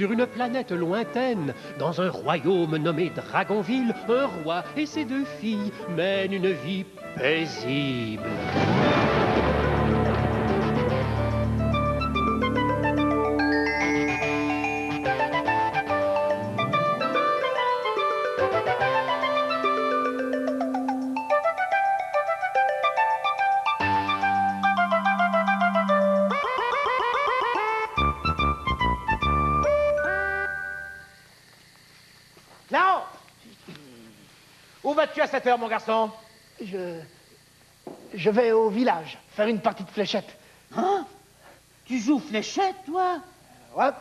sur une planète lointaine, dans un royaume nommé Dragonville, un roi et ses 2 filles mènent une vie paisible. Cléo! Où vas-tu à cette heure, mon garçon? Je vais au village, faire une partie de fléchette. Hein? Tu joues fléchette, toi? Hop.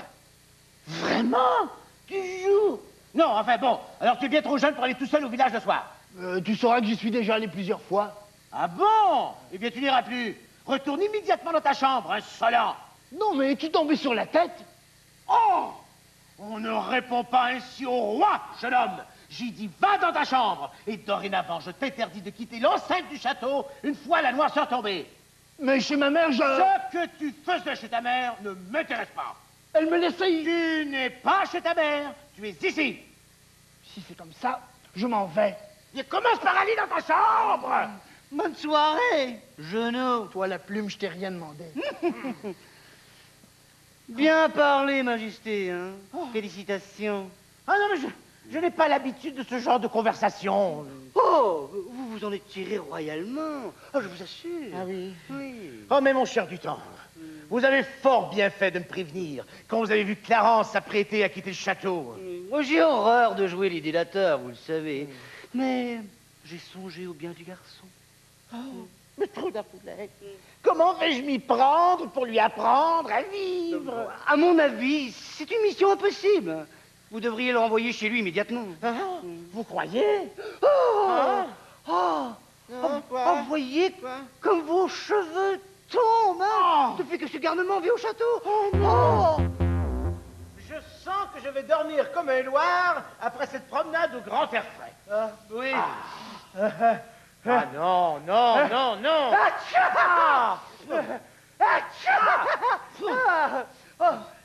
Vraiment? Tu joues? Non, enfin bon, alors tu es bien trop jeune pour aller tout seul au village le soir. Tu sauras que j'y suis déjà allé plusieurs fois. Ah bon? Eh bien, tu n'iras plus. Retourne immédiatement dans ta chambre, insolent. Non, mais tu tombé sur la tête. Oh! On ne répond pas ainsi au roi, jeune homme. J'ai dit, va dans ta chambre. Et dorénavant, je t'interdis de quitter l'enceinte du château une fois la noirceur tombée. Mais chez ma mère, Ce que tu faisais chez ta mère ne m'intéresse pas. Elle me laissait y... Tu n'es pas chez ta mère, tu es ici. Si c'est comme ça, je m'en vais. Et commence par aller dans ta chambre. Bonne soirée, genou. Toi, la plume, je t'ai rien demandé. Bien parlé, Majesté, hein. Félicitations. Ah non, mais je n'ai pas l'habitude de ce genre de conversation. Oh, vous vous en êtes tiré royalement. Ah, je vous assure. Ah oui? Oui. Oh, mais mon cher du temps, vous avez fort bien fait de me prévenir quand vous avez vu Clarence s'apprêter à quitter le château. Moi, j'ai horreur de jouer les délateurs, vous le savez. Mais j'ai songé au bien du garçon. Oh, mais trop d'arpoulette. Comment vais-je m'y prendre pour lui apprendre à vivre? À mon avis, c'est une mission impossible. Vous devriez le renvoyer chez lui immédiatement. Ah, vous croyez? Oh, voyez comme vos cheveux tombent, hein, depuis que ce garnement vit au château. Oh. Je sens que je vais dormir comme un loir après cette promenade au grand air frais. Oui. Ah non, non, non, non.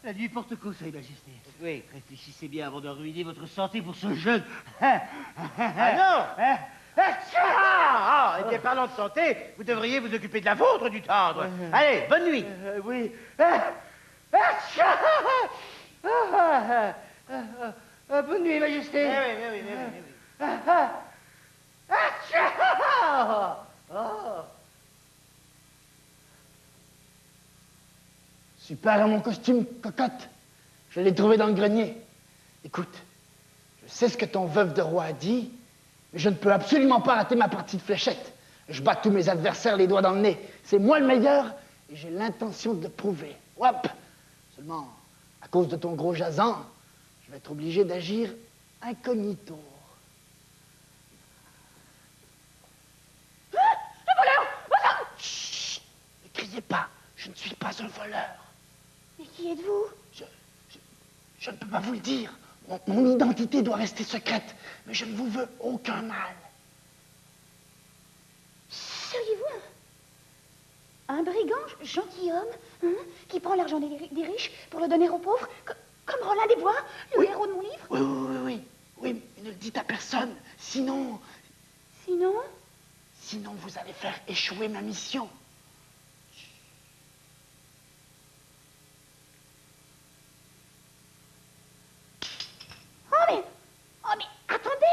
La nuit porte conseil, Majesté. Oui. Réfléchissez bien avant de ruiner votre santé pour ce jeune. Ah non. Eh bien, parlant de santé, vous devriez vous occuper de la vôtre, du tendre. Allez, bonne nuit. Oui. Bonne nuit, Majesté. Oui. Super à mon costume, cocotte. Je l'ai trouvé dans le grenier. Écoute, je sais ce que ton veuve de roi a dit, mais je ne peux absolument pas rater ma partie de fléchette. Je bats tous mes adversaires les doigts dans le nez. C'est moi le meilleur et j'ai l'intention de le prouver. Hop! Seulement, à cause de ton gros jasan, je vais être obligé d'agir incognito. Un voleur! Chut! Ne criez pas, je ne suis pas un voleur. Mais qui êtes-vous? Je ne peux pas vous le dire. Mon identité doit rester secrète, mais je ne vous veux aucun mal. Seriez-vous un brigand gentilhomme, hein, qui prend l'argent des riches pour le donner aux pauvres, comme Rollin des Bois, le héros de mon livre? Oui, mais ne le dites à personne, sinon... Sinon, vous allez faire échouer ma mission. Oh mais, attendez!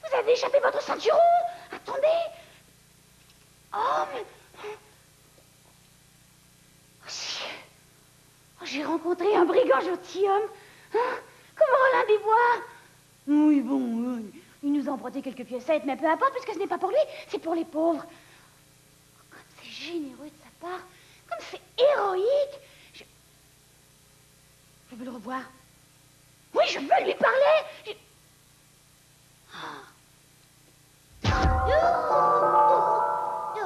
Vous avez échappé votre ceinturon! Attendez! Oh, mais... Oh, j'ai rencontré un brigand gentilhomme, hein, comme Rollin des Bois. Oui, bon, oui. Il nous a emprunté quelques piécettes, mais peu importe, puisque ce n'est pas pour lui, c'est pour les pauvres. Comme c'est généreux de sa part, comme c'est héroïque. Je veux le revoir. Oui, je veux lui parler.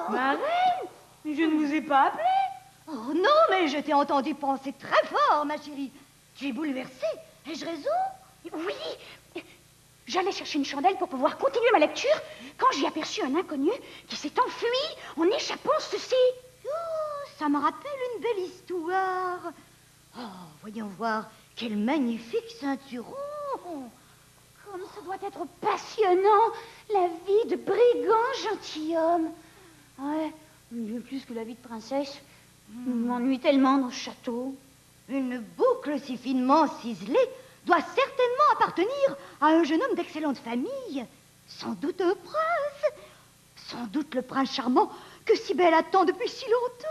Ma reine, je ne vous ai pas appelé. Oh non, mais je t'ai entendu penser très fort, ma chérie. Tu es bouleversée. Ai-je raison? Oui. J'allais chercher une chandelle pour pouvoir continuer ma lecture quand j'ai aperçu un inconnu qui s'est enfui en échappant ceci. Oh, ça me rappelle une belle histoire. Oh, voyons voir, quel magnifique ceinturon. Comme ça doit être passionnant, la vie de brigand gentilhomme. Ouais, mieux plus que la vie de princesse. Je m'ennuie tellement dans ce château. Une boucle si finement ciselée doit certainement appartenir à un jeune homme d'excellente famille. Sans doute un prince. Sans doute le prince charmant que Cybèle attend depuis si longtemps.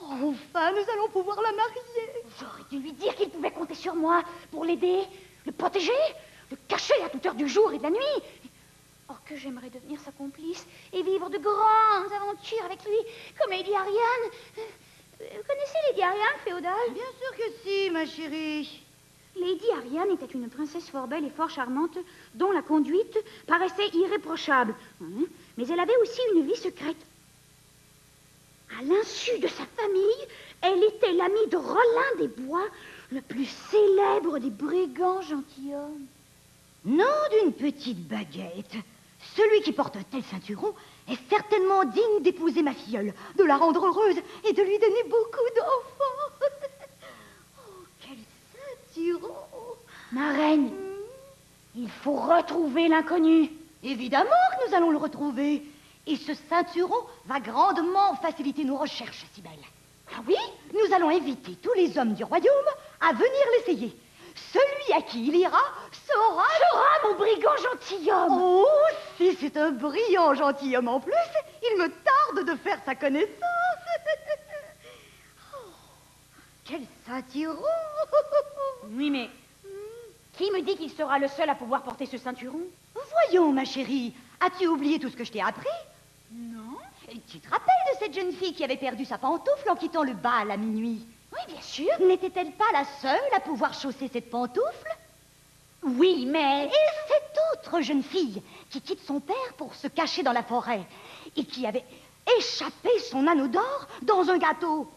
Enfin, nous allons pouvoir la marier. J'aurais dû lui dire qu'il pouvait compter sur moi pour l'aider, le protéger, le cacher à toute heure du jour et de la nuit. Oh, que j'aimerais devenir sa complice et vivre de grandes aventures avec lui, comme Lady Ariane. Vous connaissez Lady Ariane, féodale? Bien sûr que si, ma chérie. Lady Ariane était une princesse fort belle et fort charmante, dont la conduite paraissait irréprochable. Mais elle avait aussi une vie secrète. À l'insu de sa famille, elle était l'amie de Rollin des Bois, le plus célèbre des brigands gentilshommes. Nom d'une petite baguette. Celui qui porte un tel ceinturon est certainement digne d'épouser ma filleule, de la rendre heureuse et de lui donner beaucoup d'enfants. Oh, quel ceinturon! Ma reine, il faut retrouver l'inconnu. Évidemment que nous allons le retrouver. Et ce ceinturon va grandement faciliter nos recherches, Cybèle. Ah oui? Nous allons inviter tous les hommes du royaume à venir l'essayer. Celui à qui il ira sera mon brigand gentilhomme. Oh, si c'est un brillant gentilhomme en plus, il me tarde de faire sa connaissance. Oh, quel ceinturon! Oui, mais qui me dit qu'il sera le seul à pouvoir porter ce ceinturon? Voyons, ma chérie, as-tu oublié tout ce que je t'ai appris? Non. Tu te rappelles de cette jeune fille qui avait perdu sa pantoufle en quittant le bal à minuit? Oui, bien sûr. N'était-elle pas la seule à pouvoir chausser cette pantoufle? Oui, mais... Et cette autre jeune fille qui quitte son père pour se cacher dans la forêt et qui avait échappé son anneau d'or dans un gâteau.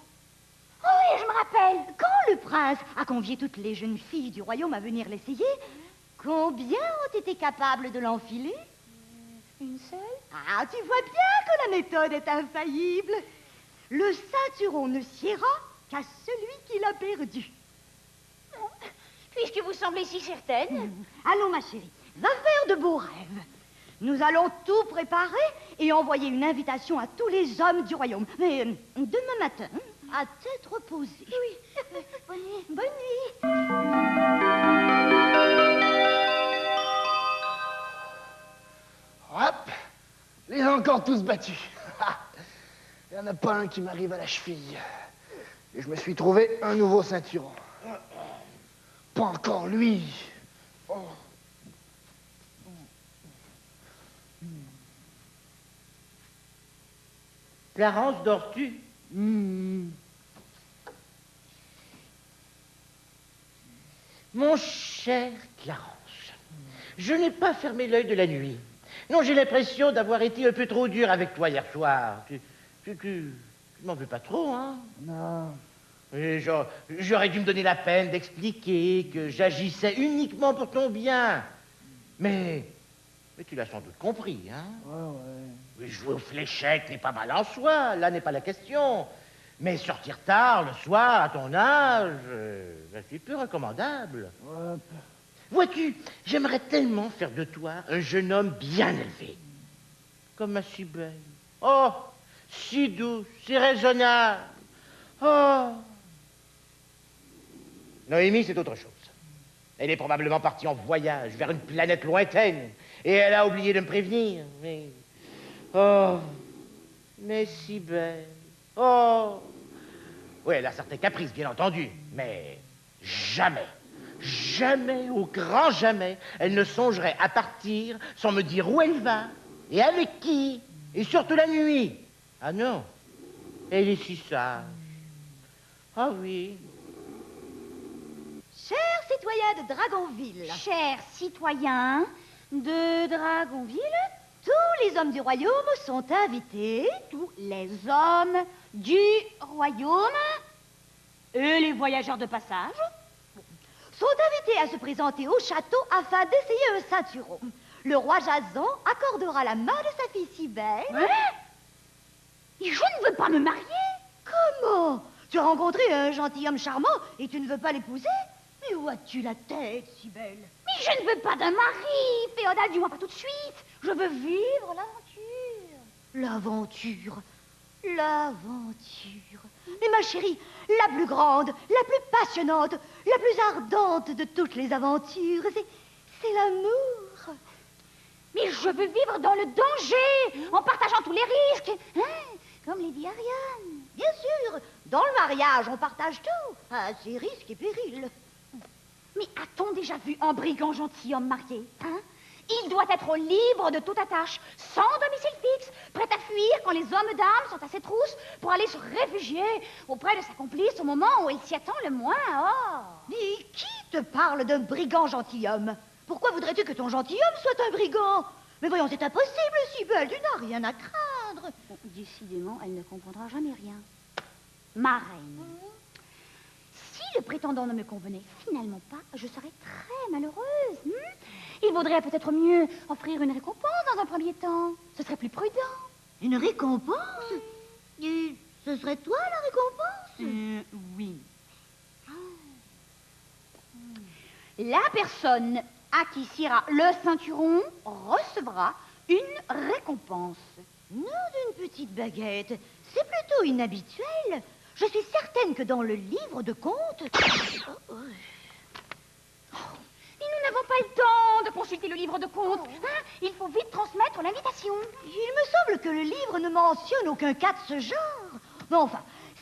Oui, je me rappelle. Quand le prince a convié toutes les jeunes filles du royaume à venir l'essayer, combien ont été capables de l'enfiler? Une seule? Ah, tu vois bien que la méthode est infaillible. Le ceinturon ne siera qu'à celui qui l'a perdu. Puisque vous semblez si certaine. Allons, ma chérie, va faire de beaux rêves. Nous allons tout préparer et envoyer une invitation à tous les hommes du royaume. Mais demain matin, à tête reposée. Oui. Bonne nuit. Bonne nuit. Hop, les ai encore tous battus. Il n'y en a pas un qui m'arrive à la cheville. Et je me suis trouvé un nouveau ceinturon. Pas encore lui. Oh. Clarence, dors-tu? Mon cher Clarence, je n'ai pas fermé l'œil de la nuit. Non, j'ai l'impression d'avoir été un peu trop dur avec toi hier soir. Tu m'en veux pas trop, hein? Non. Et j'aurais dû me donner la peine d'expliquer que j'agissais uniquement pour ton bien. Mais tu l'as sans doute compris, hein? Ouais. Oui, jouer aux fléchettes n'est pas mal en soi, là n'est pas la question. Mais sortir tard, le soir, à ton âge, c'est peu recommandable. Ouais. Vois-tu, j'aimerais tellement faire de toi un jeune homme bien élevé. Comme ma Cybèle. Oh, si douce, si raisonnable. Oh. Noémie, c'est autre chose. Elle est probablement partie en voyage vers une planète lointaine. Et elle a oublié de me prévenir. Mais... oh. Mais Cybèle. Oh. Oui, elle a certains caprices, bien entendu. Mais jamais, jamais, au grand jamais, elle ne songerait à partir sans me dire où elle va, et avec qui, et surtout la nuit. Ah non, elle est si sage. Ah oui. Chers citoyens de Dragonville, Chers citoyens de Dragonville, tous les hommes du royaume sont invités. tous les hommes du royaume et les voyageurs de passage Sont invités à se présenter au château afin d'essayer un ceinturon. Le roi Jason accordera la main de sa fille Cybèle. Et je ne veux pas me marier. Comment? Tu as rencontré un gentilhomme charmant et tu ne veux pas l'épouser? Mais où as-tu la tête, si belle? Mais je ne veux pas d'un mari, féodal, du moins pas tout de suite. Je veux vivre l'aventure. L'aventure. L'aventure. Mais ma chérie, la plus grande, la plus passionnante, la plus ardente de toutes les aventures, c'est l'amour. Mais je veux vivre dans le danger, en partageant tous les risques, hein, comme Lady Ariane. Bien sûr, dans le mariage, on partage tout, à ses risques et périls. Mais a-t-on déjà vu un brigand gentilhomme marié, hein? Il doit être libre de toute attache, sans domicile fixe, prêt à fuir quand les hommes d'âme sont à ses trousses pour aller se réfugier auprès de sa complice au moment où il s'y attend le moins. Oh. Mais qui te parle d'un brigand gentilhomme? Pourquoi voudrais-tu que ton gentilhomme soit un brigand? Mais voyons, c'est impossible, si belle, tu n'as rien à craindre. Bon, décidément, elle ne comprendra jamais rien. Ma reine, si le prétendant ne me convenait finalement pas, je serais très malheureuse. Il vaudrait peut-être mieux offrir une récompense dans un premier temps. Ce serait plus prudent. Une récompense? Et ce serait toi, la récompense? Oui. La personne à qui sciera le ceinturon recevra une récompense. Non, d'une petite baguette. C'est plutôt inhabituel. Je suis certaine que dans le livre de comptes... Nous n'avons pas le temps de consulter le livre de comptes. Hein? Il faut vite transmettre l'invitation. Il me semble que le livre ne mentionne aucun cas de ce genre. Mais enfin,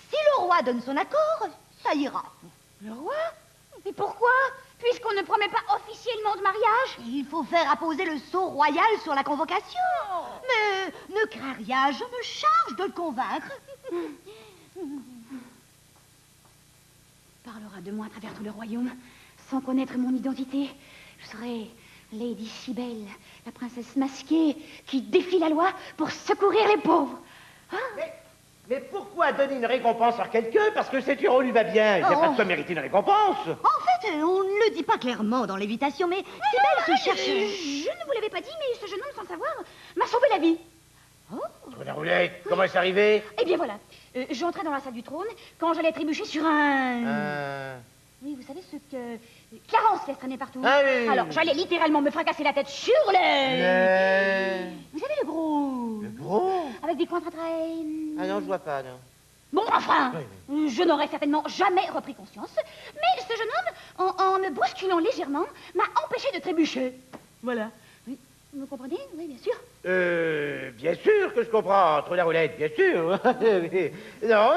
si le roi donne son accord, ça ira. Le roi? Mais pourquoi? Puisqu'on ne promet pas officiellement de mariage. Il faut faire apposer le sceau royal sur la convocation. Mais ne crains rien, je me charge de le convaincre. Parlera de moi à travers tout le royaume, sans connaître mon identité. Je serai Lady Cybèle, la princesse masquée qui défie la loi pour secourir les pauvres. Ah. Mais pourquoi donner une récompense à quelqu'un parce que cette héros lui va bien? Il n'y a pas de quoi mériter une récompense. En fait, on ne le dit pas clairement dans l'invitation, mais Cybèle se cherche... Je ne vous l'avais pas dit, mais ce jeune homme, sans savoir, m'a sauvé la vie. Trou la roulette, comment est-ce arrivé? Eh bien voilà, j'entrais dans la salle du trône quand j'allais trébucher sur un... Oui, vous savez ce que... Clarence laisse traîner partout. Ah oui. Alors, j'allais littéralement me fracasser la tête sur le... Vous savez, le gros... Le gros? Avec des coins très... Ah non, je vois pas, non. Bon, enfin, Oui. je n'aurais certainement jamais repris conscience. Mais ce jeune homme, en me bousculant légèrement, m'a empêché de trébucher. Voilà. Oui, vous me comprenez? Oui, bien sûr. Bien sûr que je comprends, Trou la roulette, bien sûr. Non,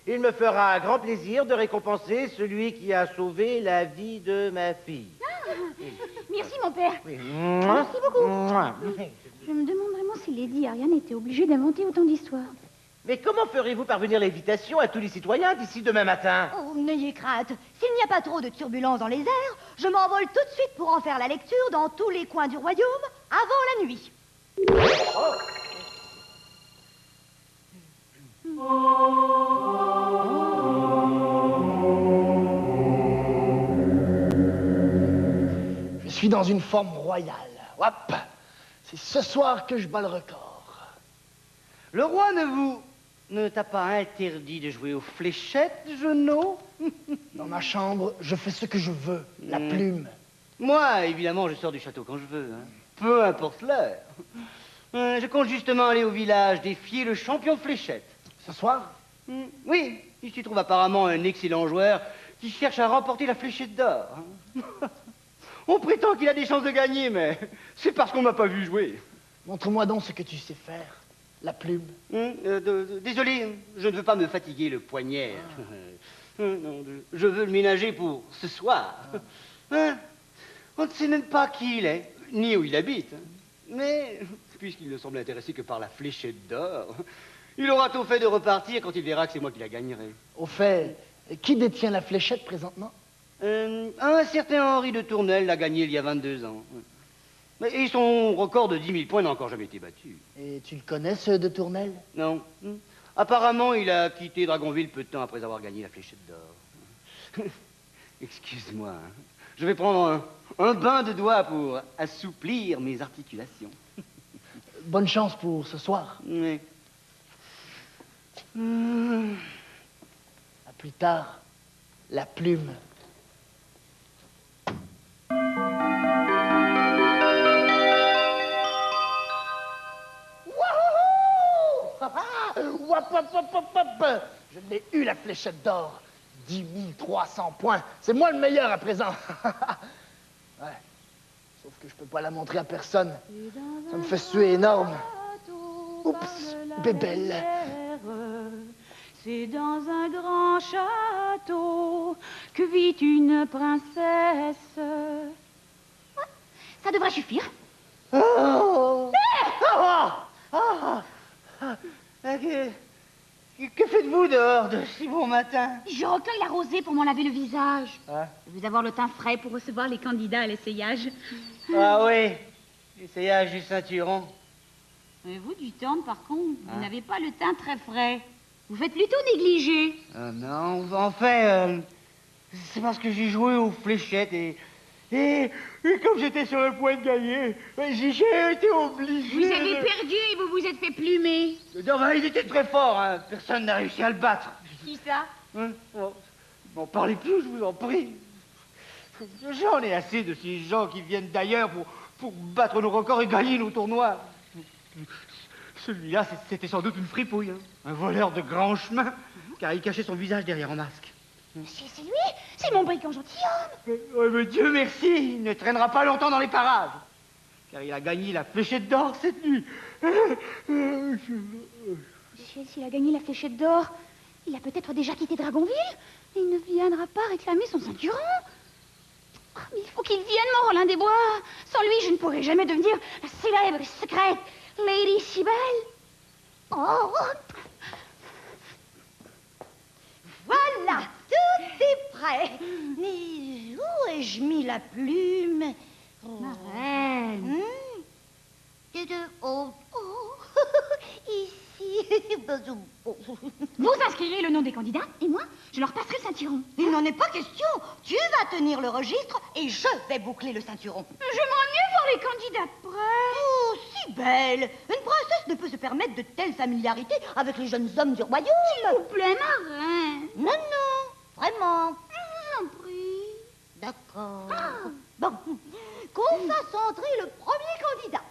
il me fera grand plaisir de récompenser celui qui a sauvé la vie de ma fille. Ah, merci, mon père. Oui. Merci beaucoup. Je me demande vraiment si Lady Ariane était obligée d'inventer autant d'histoires. Mais comment ferez-vous parvenir l'invitation à tous les citoyens d'ici demain matin? Oh, n'ayez crainte. S'il n'y a pas trop de turbulences dans les airs, je m'envole tout de suite pour en faire la lecture dans tous les coins du royaume avant la nuit. Je suis dans une forme royale. Hop! C'est ce soir que je bats le record. Le roi ne t'a pas interdit de jouer aux fléchettes, Jeannot? Dans ma chambre, je fais ce que je veux. La plume. Moi, évidemment, je sors du château quand je veux. Hein. Peu importe l'heure. Je compte justement aller au village défier le champion de fléchettes. Ce soir? Oui, il s'y trouve apparemment un excellent joueur qui cherche à remporter la fléchette d'or. Hein. On prétend qu'il a des chances de gagner, mais c'est parce qu'on m'a pas vu jouer. Montre-moi donc ce que tu sais faire. La plume. Désolé, je ne veux pas me fatiguer le poignet. Non, je veux le ménager pour ce soir. Hein? On ne sait même pas qui il est, ni où il habite. Mais, puisqu'il ne semble intéressé que par la fléchette d'or, il aura tout fait de repartir quand il verra que c'est moi qui la gagnerai. Au fait, qui détient la fléchette présentement? Un certain Henri de Tournelle l'a gagné il y a 22 ans. Et son record de 10 000 points n'a encore jamais été battu. Et tu le connais, ce de Tournelle? Non. Apparemment, il a quitté Dragonville peu de temps après avoir gagné la fléchette d'or. Excuse-moi. Hein. Je vais prendre un bain de doigts pour assouplir mes articulations. Bonne chance pour ce soir. Oui. plus tard, la plume. Je l'ai eu, la fléchette d'or. 10 300 points. C'est moi le meilleur à présent. Ouais. Sauf que je peux pas la montrer à personne. Ça me fait suer énorme. Oups, bébelle. C'est dans un grand château que vit une princesse. Ça devrait suffire. Oh. Que faites-vous dehors de si bon matin? Je recueille la rosée pour m'en laver le visage. Ah. Je veux avoir le teint frais pour recevoir les candidats à l'essayage. Ah oui, l'essayage du ceinturon. Mais vous, du temps, par contre, vous n'avez pas le teint très frais. Vous faites plutôt négliger. Non, en fait, c'est parce que j'ai joué aux fléchettes et comme j'étais sur le point de gagner, j'ai été obligé. Vous avez perdu et vous vous êtes fait plumer. Non, ben, il était très fort, hein. Personne n'a réussi à le battre. Qui ça? M'en parlez plus, je vous en prie. J'en ai assez de ces gens qui viennent d'ailleurs pour battre nos records et gagner nos tournois. Celui-là, c'était sans doute une fripouille, hein. Un voleur de grand chemin, car il cachait son visage derrière un masque. C'est lui, c'est mon brigand gentilhomme. Mais Dieu merci, il ne traînera pas longtemps dans les parages, car il a gagné la fléchette d'or cette nuit. S'il a gagné la fléchette d'or, il a peut-être déjà quitté Dragonville. Il ne viendra pas réclamer son ceinturon. Oh, mais il faut qu'il vienne, mon Rollin des Bois. Sans lui, je ne pourrai jamais devenir la célèbre et secrète Lady Cybèle. Oh. Voilà, tout est prêt. Mais où ai-je mis la plume? Ma reine. Oh, ici. Vous inscrirez le nom des candidats et moi, je leur passerai le ceinturon. Il n'en est pas question. Tu vas tenir le registre et je vais boucler le ceinturon. J'aimerais mieux voir les candidats de près. Oh, si belle. Une princesse ne peut se permettre de telles familiarités avec les jeunes hommes du royaume. S'il vous plaît, ma reine. Non, non, vraiment. Je vous en prie. D'accord. Bon, qu'on fasse entrer le premier candidat.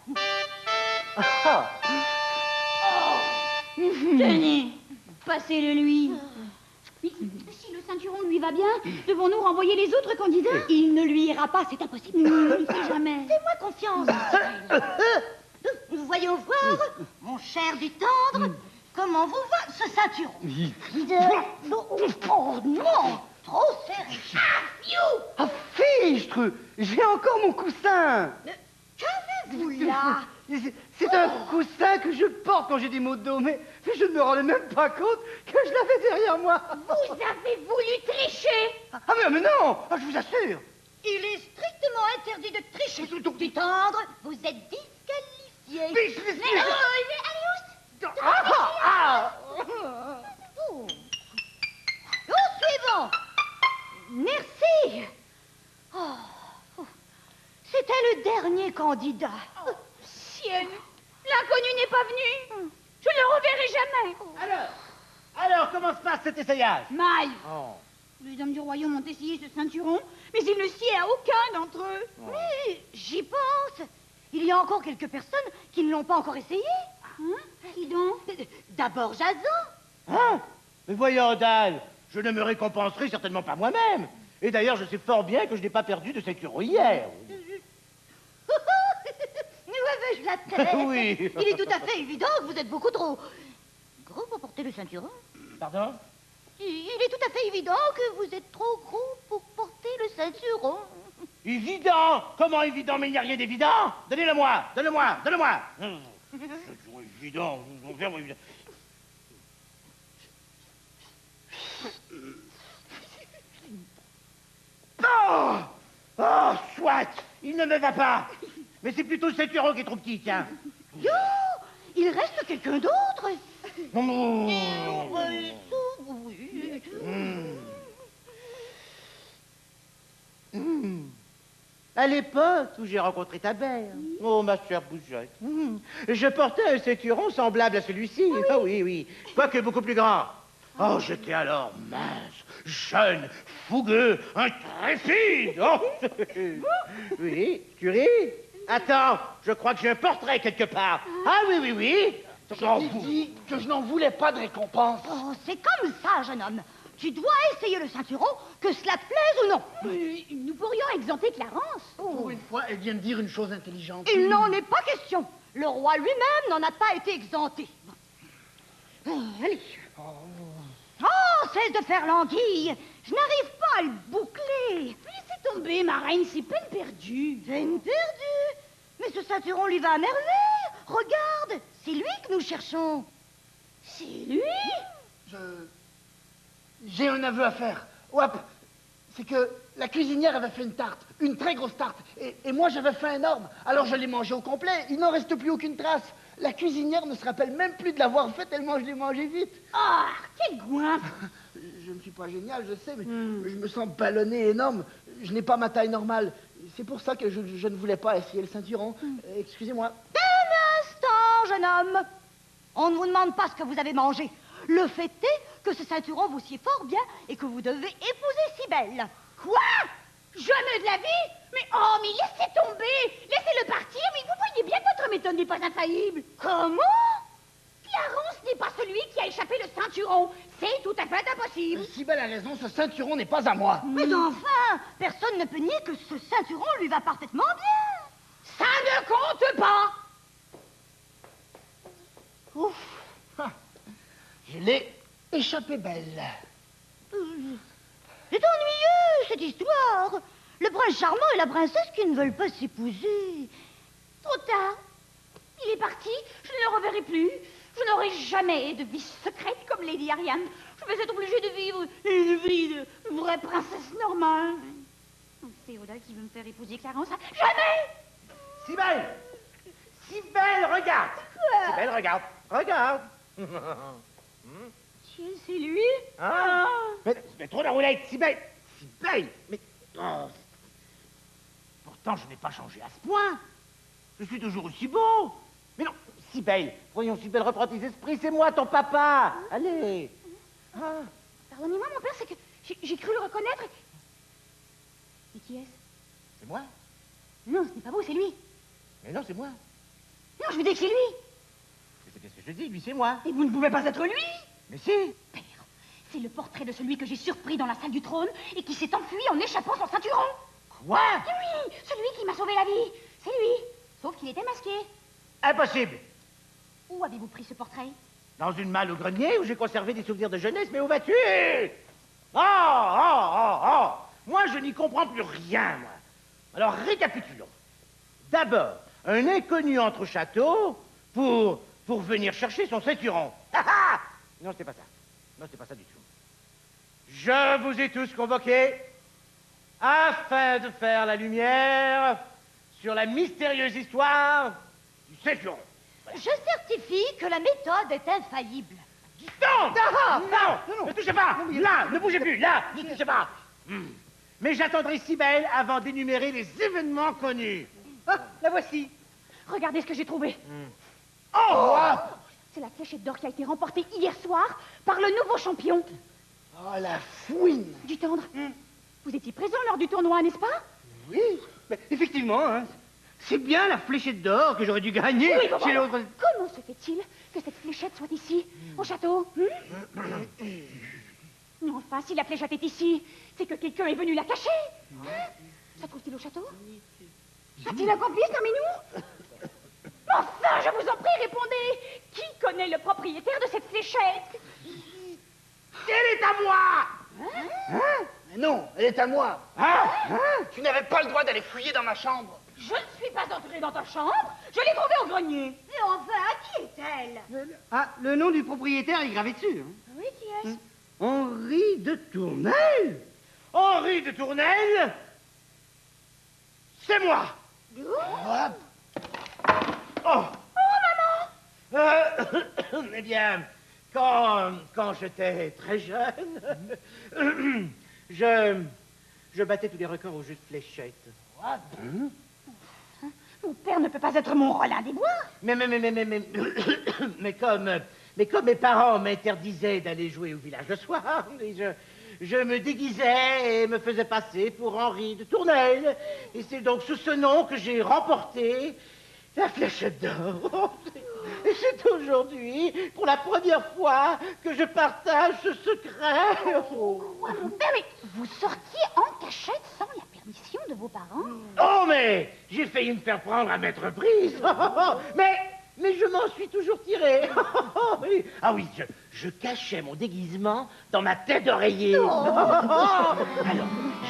Tenez, passez-le lui. Si le ceinturon lui va bien, devons-nous renvoyer les autres candidats? Il ne lui ira pas, c'est impossible. On ne sait jamais. Fais-moi confiance. Voyons voir, mon cher du tendre, comment vous va ce ceinturon? Oh non, trop serré. Ah, fichtre, j'ai encore mon coussin. Qu'avez-vous là? C'est un coussin que je porte quand j'ai des maux de dos, mais je ne me rendais même pas compte que je l'avais derrière moi. Vous avez voulu tricher. Ah, mais non, je vous assure. Il est strictement interdit de tricher. Du tendre, vous êtes disqualifié. Mais Au suivant. Merci. Oh, c'était le dernier candidat. Ciel, l'inconnu n'est pas venu. Je ne le reverrai jamais. Alors, comment se passe cet essayage? Mal. Les hommes du royaume ont essayé ce ceinturon, mais il ne sied à aucun d'entre eux. Oui, j'y pense. Il y a encore quelques personnes qui ne l'ont pas encore essayé. Qui donc? D'abord Jason. Hein? Mais voyons, Dan, je ne me récompenserai certainement pas moi-même. Et d'ailleurs, je sais fort bien que je n'ai pas perdu de ceinturon hier. Où avais-je la tête? Oui. Il est tout à fait évident que vous êtes beaucoup trop gros pour porter le ceinturon. Pardon? Il est tout à fait évident que vous êtes trop gros pour porter le ceinturon. Évident? Comment évident? Mais il n'y a rien d'évident. Donnez-le-moi, donnez-moi, donnez-moi. C'est évident, vraiment évident. Oh! Oh, soit! Il ne me va pas! Mais c'est plutôt le ceinturon qui est trop petit, tiens. Yo! Il reste quelqu'un d'autre. À l'époque où j'ai rencontré ta mère. Oh, ma chère Bougeotte. Je portais un ceinturon semblable à celui-ci. Ah oui, oui. Quoique beaucoup plus grand. Oh, j'étais alors mince, jeune, fougueux, intrépide. Oh. Oui, tu ris? Attends, je crois que j'ai un portrait quelque part. Ah oui, oui, oui. J'ai dit que je n'en voulais pas de récompense. Oh, c'est comme ça, jeune homme. Tu dois essayer le ceinturon, que cela te plaise ou non. Nous pourrions exempter Clarence. Pour une fois, elle vient de dire une chose intelligente. Il n'en est pas question. Le roi lui-même n'en a pas été exempté. Allez. Oh, cesse de faire l'anguille. Je n'arrive pas à le boucler. Laissez tomber, ma reine, c'est peine perdue. Peine perdue. Mais ce ceinturon lui va à merveille. Regarde, c'est lui que nous cherchons. C'est lui? J'ai un aveu à faire. Hop, c'est que la cuisinière avait fait une tarte, une très grosse tarte, et moi j'avais faim énorme. Alors je l'ai mangée au complet, il n'en reste plus aucune trace. La cuisinière ne se rappelle même plus de l'avoir faite tellement je l'ai mangée vite. Ah, quel goinfre! Je ne suis pas génial, je sais, mais je me sens ballonné énorme. Je n'ai pas ma taille normale. C'est pour ça que je ne voulais pas essayer le ceinturon. Excusez-moi. Un instant, jeune homme. On ne vous demande pas ce que vous avez mangé. Le fait est que ce ceinturon vous sied fort bien et que vous devez épouser Cybèle. Quoi? Jamais de la vie? Mais oh, mais laissez tomber! Laissez-le partir, mais vous voyez bien que votre méthode n'est pas infaillible. Comment? Clarence n'est pas celui qui a échappé le ceinturon. C'est tout à fait impossible. Cybèle a raison, ce ceinturon n'est pas à moi. Mais enfin, personne ne peut nier que ce ceinturon lui va parfaitement bien. Ça ne compte pas. Ouf. Je l'ai échappé belle. C'est ennuyeux, cette histoire. Le prince charmant et la princesse qui ne veulent pas s'épouser. Trop tard. Il est parti, je ne le reverrai plus. Je n'aurai jamais de vie secrète comme Lady Ariane. Je vais être obligée de vivre une vie de vraie princesse normale. Théoda qui veut me faire épouser Clarence. Jamais! Cybèle! Cybèle, regarde! Quoi? Cybèle, regarde! Regarde! Tiens, c'est lui? Hein? Mais trop de roulette, Cybèle! Cybèle! Mais... oh, pourtant, je n'ai pas changé à ce point. Je suis toujours aussi beau. Mais non, Cybèle, voyons, Cybèle, reprends tes esprits, c'est moi, ton papa. Allez. Ah. Pardonnez-moi, mon père, c'est que j'ai cru le reconnaître. Et qui est-ce? C'est moi? Non, ce n'est pas vous, c'est lui. Mais non, c'est moi. Non, je veux dire que c'est lui. Mais c'est bien ce que je dis, lui, c'est moi. Et vous ne pouvez pas être lui. Mais si. Père, c'est le portrait de celui que j'ai surpris dans la salle du trône et qui s'est enfui en échappant son ceinturon. Quoi? Oui, celui qui m'a sauvé la vie. C'est lui. Sauf qu'il était masqué. Impossible. Où avez-vous pris ce portrait? Dans une malle au grenier où j'ai conservé des souvenirs de jeunesse, mais où vas-tu? Oh! Moi, je n'y comprends plus rien, moi. Alors, récapitulons. D'abord, un inconnu entre au château pour venir chercher son ceinturon. Ah ah! Non, c'est pas ça. Non, c'est pas ça du tout. Je vous ai tous convoqués afin de faire la lumière sur la mystérieuse histoire du ceinturon. Je certifie que la méthode est infaillible. Non, ne touchez pas. Là, ne bougez plus. Là, ne touchez pas. Mais j'attendrai Cybèle avant d'énumérer les événements connus. Ah, la voici. Regardez ce que j'ai trouvé. Oh! C'est la fléchette d'or qui a été remportée hier soir par le nouveau champion. Oh, la fouine. Du tendre. Vous étiez présent lors du tournoi, n'est-ce pas? Oui, mais effectivement, hein, c'est bien la fléchette d'or que j'aurais dû gagner Oui, bon, chez l'autre. Comment se fait-il que cette fléchette soit ici, au château? Enfin, si la fléchette est ici, c'est que quelqu'un est venu la cacher. Se trouve-t-il au château? A-t-il un complice parmi nous? Enfin, je vous en prie, répondez. Qui connaît le propriétaire de cette fléchette? Elle est à moi. Mais non, elle est à moi. Tu n'avais pas le droit d'aller fouiller dans ma chambre. Je ne suis pas entrée dans ta chambre. Je l'ai trouvée au grenier. Et enfin, à qui est-elle? Ah, le nom du propriétaire est gravé dessus. Hein. Oui, qui est-ce? Henri de Tournelle. Henri de Tournelle, c'est moi. Hop. Oh, maman. Eh bien, quand j'étais très jeune, je battais tous les records au jeu de fléchettes. Mon père ne peut pas être mon Roland des Bois. Mais Mais comme mes parents m'interdisaient d'aller jouer au village le soir, je me déguisais et me faisais passer pour Henri de Tournelle. Et c'est donc sous ce nom que j'ai remporté la fléchette d'or. Et c'est aujourd'hui, pour la première fois, que je partage ce secret. Quoi, mon père, mais vous sortiez en cachette sans la permission de vos parents? Oh, mais j'ai failli me faire prendre à m'être prise. Mais je m'en suis toujours tiré. Ah oui, je cachais mon déguisement dans ma tête d'oreiller. Alors,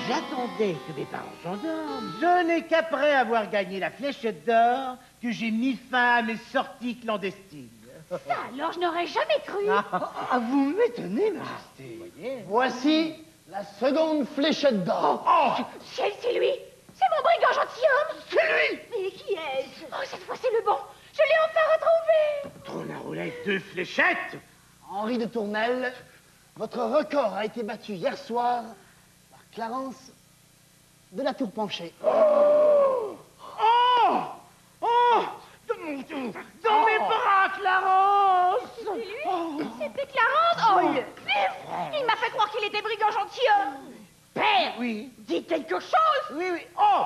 j'attendais que mes parents s'endorment. Ce n'est qu'après avoir gagné la fléchette d'or que j'ai mis fin à mes sorties clandestines. Ça, alors, je n'aurais jamais cru. Ah, vous m'étonnez, Majesté. Voici la seconde fléchette d'or. Ciel, c'est lui. C'est mon brigand gentilhomme. C'est lui! Mais qui est-ce? Oh, cette fois, c'est le bon. Je l'ai enfin retrouvé. Trône à roulette, 2 fléchettes. Henri de Tournelle, votre record a été battu hier soir par Clarence de la Tour Penchée. Dans mes bras, Clarence. C'est lui. C'était Clarence. Oh, le pif. Il m'a fait croire qu'il était brigand gentilhomme. Père, Oui. dis quelque chose. Oui. Oh,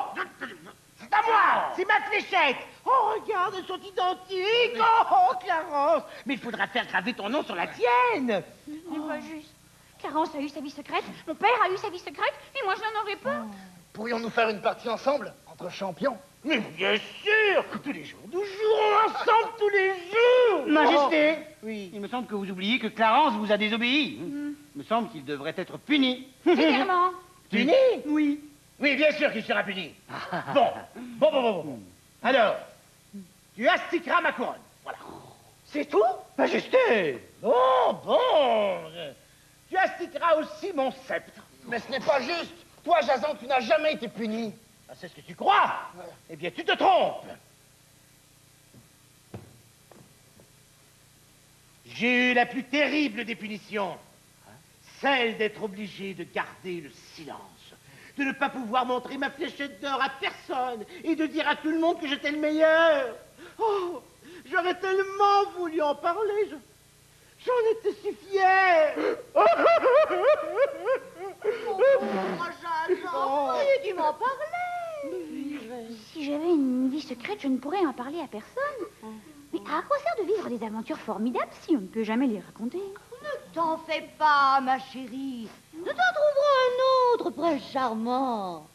c'est à moi. C'est ma fléchette. Oh, regarde, elles sont identiques. Oh, Clarence. Mais il faudra faire graver ton nom sur la tienne. Ce n'est pas juste. Clarence a eu sa vie secrète, mon père a eu sa vie secrète, et moi je n'en aurais pas. Pourrions-nous faire une partie ensemble, entre champions? Mais bien sûr, tous les jours, nous jouons ensemble tous les jours. Majesté, Oui. il me semble que vous oubliez que Clarence vous a désobéi. Il me semble qu'il devrait être puni. Sévèrement. Puni? Oui. Oui, bien sûr qu'il sera puni. Bon. Alors, tu astiqueras ma couronne. Voilà. C'est tout? Majesté. Bon. Tu astiqueras aussi mon sceptre. Mais ce n'est pas juste. Toi, Jason, tu n'as jamais été puni. Ah, c'est ce que tu crois? Eh bien, tu te trompes. J'ai eu la plus terrible des punitions. Celle d'être obligé de garder le silence. De ne pas pouvoir montrer ma fléchette d'or à personne et de dire à tout le monde que j'étais le meilleur. Oh, j'aurais tellement voulu en parler. J'en étais si fier. Moi, Jason, tu m'en parlais. Si j'avais une vie secrète, je ne pourrais en parler à personne. Mais à quoi sert de vivre des aventures formidables si on ne peut jamais les raconter? Ne t'en fais pas, ma chérie. Nous t'en trouverons un autre, prince charmant.